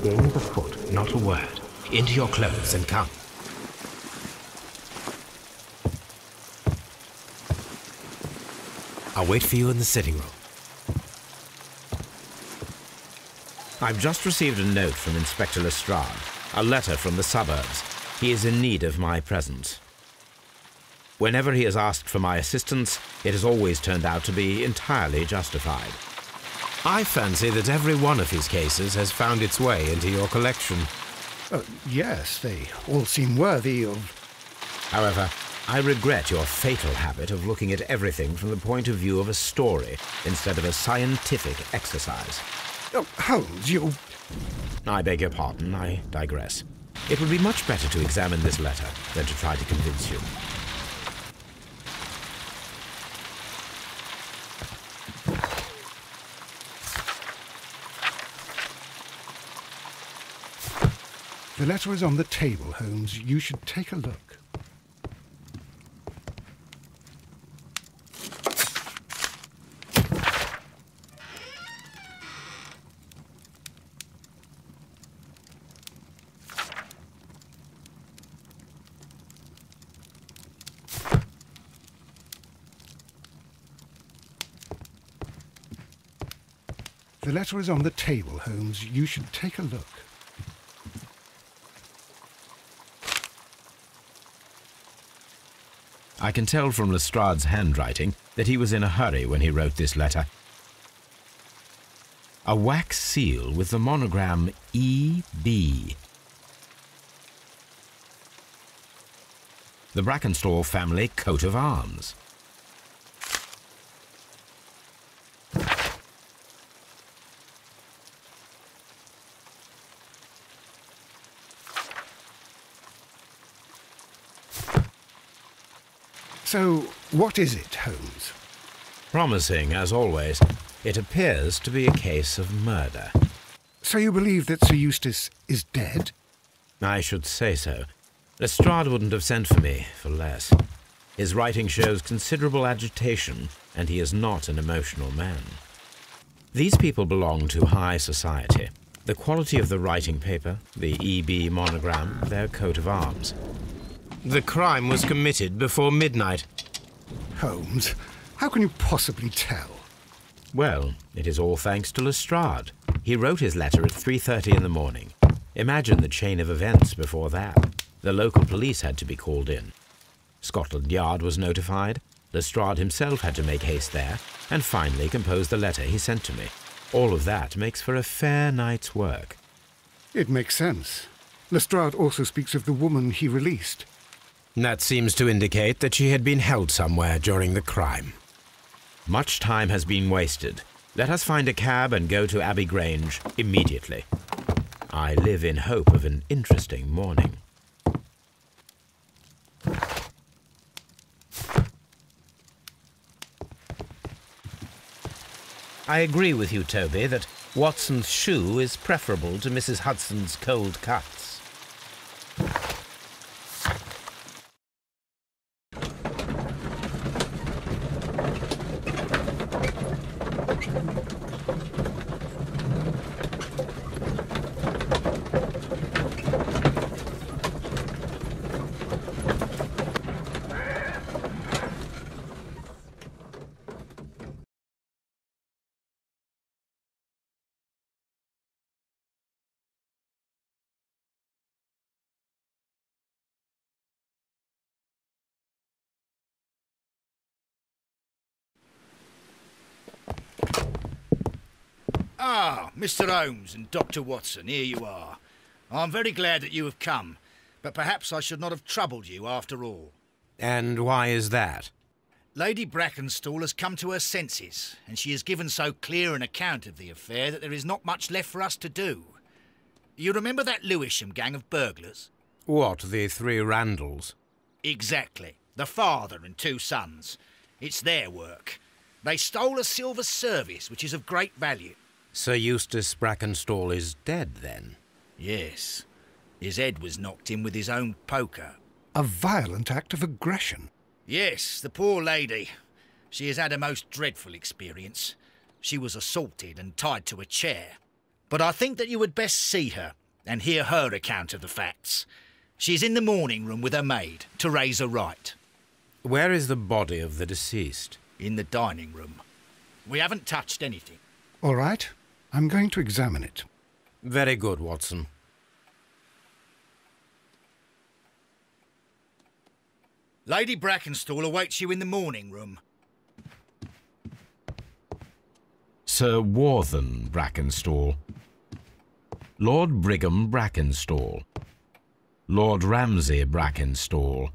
gains a foot, not a word. Into your clothes and come. I'll wait for you in the sitting room. I've just received a note from Inspector Lestrade, a letter from the suburbs. He is in need of my presence. Whenever he has asked for my assistance, it has always turned out to be entirely justified. I fancy that every one of his cases has found its way into your collection. Yes, they all seem worthy of... However, I regret your fatal habit of looking at everything from the point of view of a story instead of a scientific exercise. Oh, Holmes, you... I beg your pardon, I digress. It would be much better to examine this letter than to try to convince you. The letter is on the table, Holmes. You should take a look. The letter is on the table, Holmes. You should take a look. I can tell from Lestrade's handwriting that he was in a hurry when he wrote this letter. A wax seal with the monogram E.B. The Brackenstall family coat of arms. So, what is it, Holmes? Promising, as always. It appears to be a case of murder. So you believe that Sir Eustace is dead? I should say so. Lestrade wouldn't have sent for me for less. His writing shows considerable agitation, and he is not an emotional man. These people belong to high society. The quality of the writing paper, the E.B. monogram, their coat of arms. The crime was committed before midnight. Holmes, how can you possibly tell? Well, it is all thanks to Lestrade. He wrote his letter at 3:30 in the morning. Imagine the chain of events before that. The local police had to be called in. Scotland Yard was notified. Lestrade himself had to make haste there, and finally compose the letter he sent to me. All of that makes for a fair night's work. It makes sense. Lestrade also speaks of the woman he released. That seems to indicate that she had been held somewhere during the crime. Much time has been wasted. Let us find a cab and go to Abbey Grange immediately. I live in hope of an interesting morning. I agree with you, Toby, that Watson's shoe is preferable to Mrs. Hudson's cold cuts. Ah, Mr. Holmes and Dr. Watson, here you are. I'm very glad that you have come, but perhaps I should not have troubled you after all. And why is that? Lady Brackenstall has come to her senses, and she has given so clear an account of the affair that there is not much left for us to do. You remember that Lewisham gang of burglars? What, the three Randalls? Exactly. The father and two sons. It's their work. They stole a silver service, which is of great value. Sir Eustace Brackenstall is dead, then? Yes. His head was knocked in with his own poker. A violent act of aggression. Yes, the poor lady. She has had a most dreadful experience. She was assaulted and tied to a chair. But I think that you would best see her and hear her account of the facts. She's in the morning room with her maid, Teresa Wright. Where is the body of the deceased? In the dining room. We haven't touched anything. All right. I'm going to examine it. Very good, Watson. Lady Brackenstall awaits you in the morning room. Sir Warthen Brackenstall. Lord Brigham Brackenstall. Lord Ramsay Brackenstall.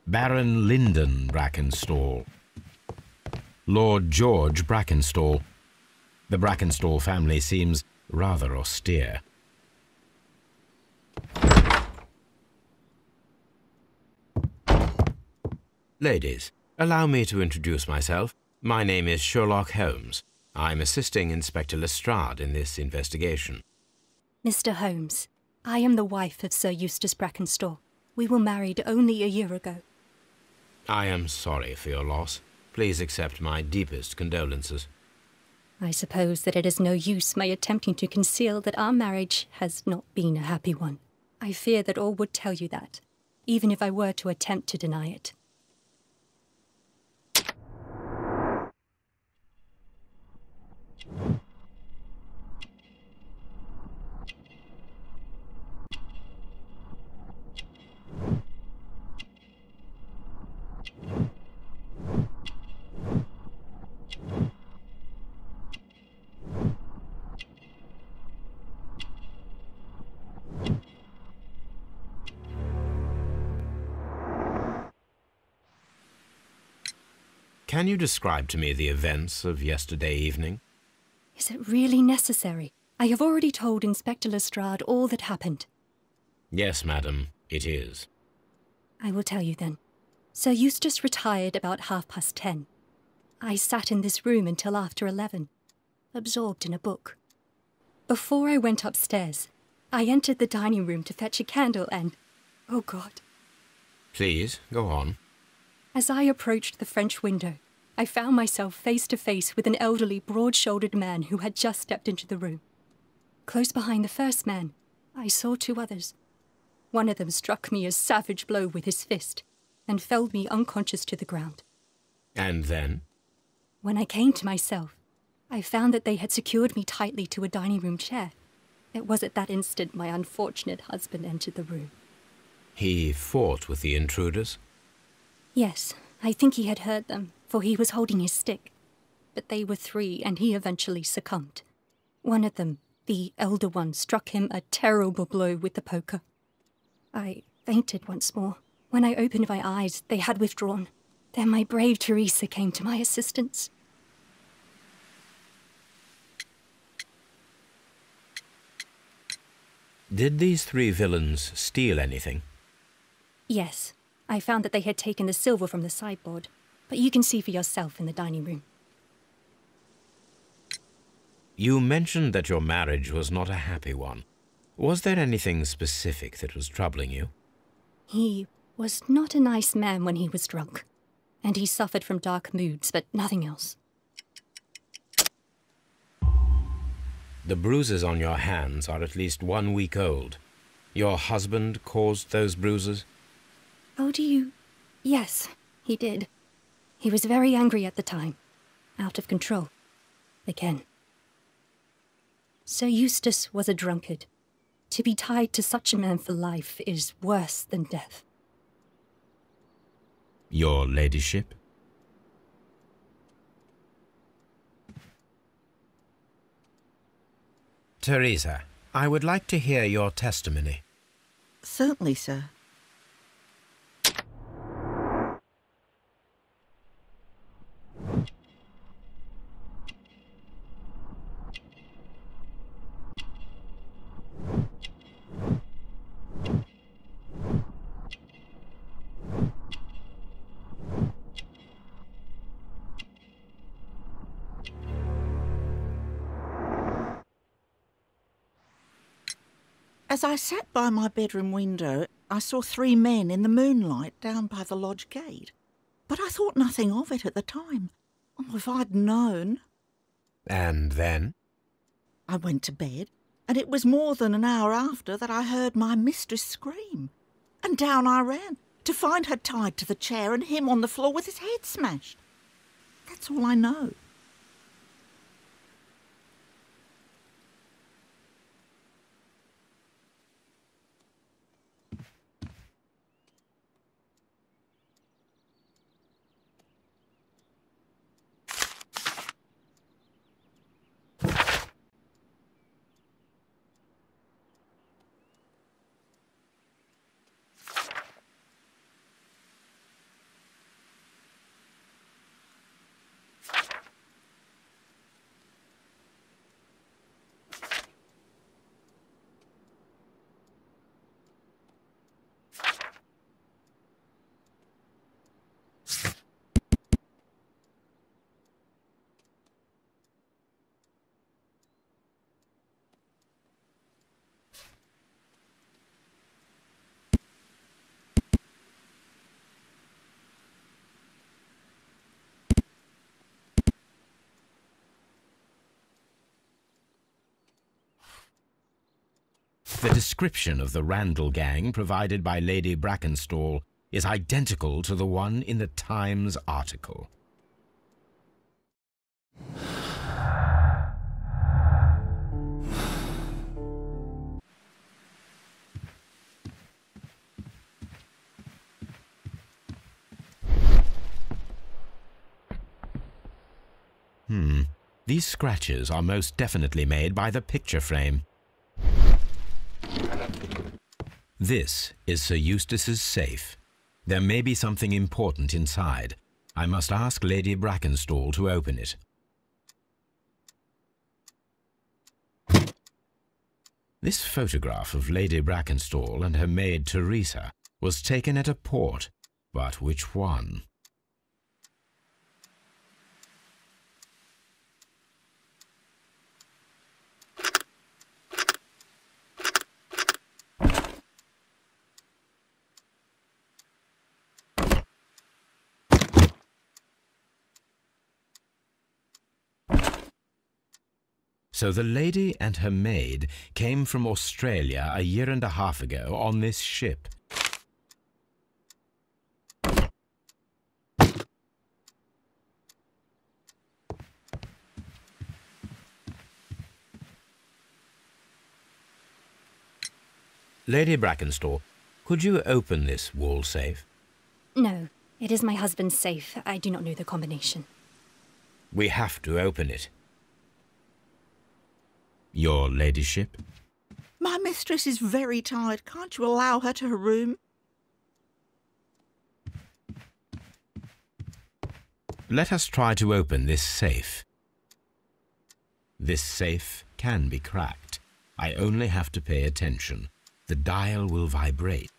Baron Lyndon Brackenstall. Lord George Brackenstall. The Brackenstall family seems rather austere. Ladies, allow me to introduce myself. My name is Sherlock Holmes. I'm assisting Inspector Lestrade in this investigation. Mr. Holmes, I am the wife of Sir Eustace Brackenstall. We were married only a year ago. I am sorry for your loss. Please accept my deepest condolences. I suppose that it is no use my attempting to conceal that our marriage has not been a happy one. I fear that all would tell you that, even if I were to attempt to deny it. Can you describe to me the events of yesterday evening? Is it really necessary? I have already told Inspector Lestrade all that happened. Yes, madam, it is. I will tell you then. Sir Eustace retired about 10:30. I sat in this room until after 11, absorbed in a book. Before I went upstairs, I entered the dining room to fetch a candle and... oh God. Please, go on. As I approached the French window, I found myself face to face with an elderly, broad-shouldered man who had just stepped into the room. Close behind the first man, I saw two others. One of them struck me a savage blow with his fist and felled me unconscious to the ground. And then? When I came to myself, I found that they had secured me tightly to a dining room chair. It was at that instant my unfortunate husband entered the room. He fought with the intruders? Yes, I think he had heard them, for he was holding his stick. But they were three, and he eventually succumbed. One of them, the elder one, struck him a terrible blow with the poker. I fainted once more. When I opened my eyes, they had withdrawn. Then my brave Teresa came to my assistance. Did these three villains steal anything? Yes, I found that they had taken the silver from the sideboard, but you can see for yourself in the dining room. You mentioned that your marriage was not a happy one. Was there anything specific that was troubling you? He was not a nice man when he was drunk, and he suffered from dark moods, but nothing else. The bruises on your hands are at least 1 week old. Your husband caused those bruises? Oh, do you... Yes, he did. He was very angry at the time. Out of control. Again. Sir Eustace was a drunkard. To be tied to such a man for life is worse than death. Your ladyship? Teresa, I would like to hear your testimony. Certainly, sir. As I sat by my bedroom window, I saw three men in the moonlight down by the lodge gate. But I thought nothing of it at the time. Oh, if I'd known. And then? I went to bed, and it was more than an hour after that I heard my mistress scream. And down I ran, to find her tied to the chair and him on the floor with his head smashed. That's all I know. The description of the Randall gang provided by Lady Brackenstall is identical to the one in the Times article. These scratches are most definitely made by the picture frame. This is Sir Eustace's safe. There may be something important inside. I must ask Lady Brackenstall to open it. This photograph of Lady Brackenstall and her maid Teresa was taken at a port, but which one? So the lady and her maid came from Australia a year and a half ago on this ship. Lady Brackenstall, could you open this wall safe? No, it is my husband's safe. I do not know the combination. We have to open it. Your ladyship? My mistress is very tired. Can't you allow her to her room? Let us try to open this safe. This safe can be cracked. I only have to pay attention. The dial will vibrate.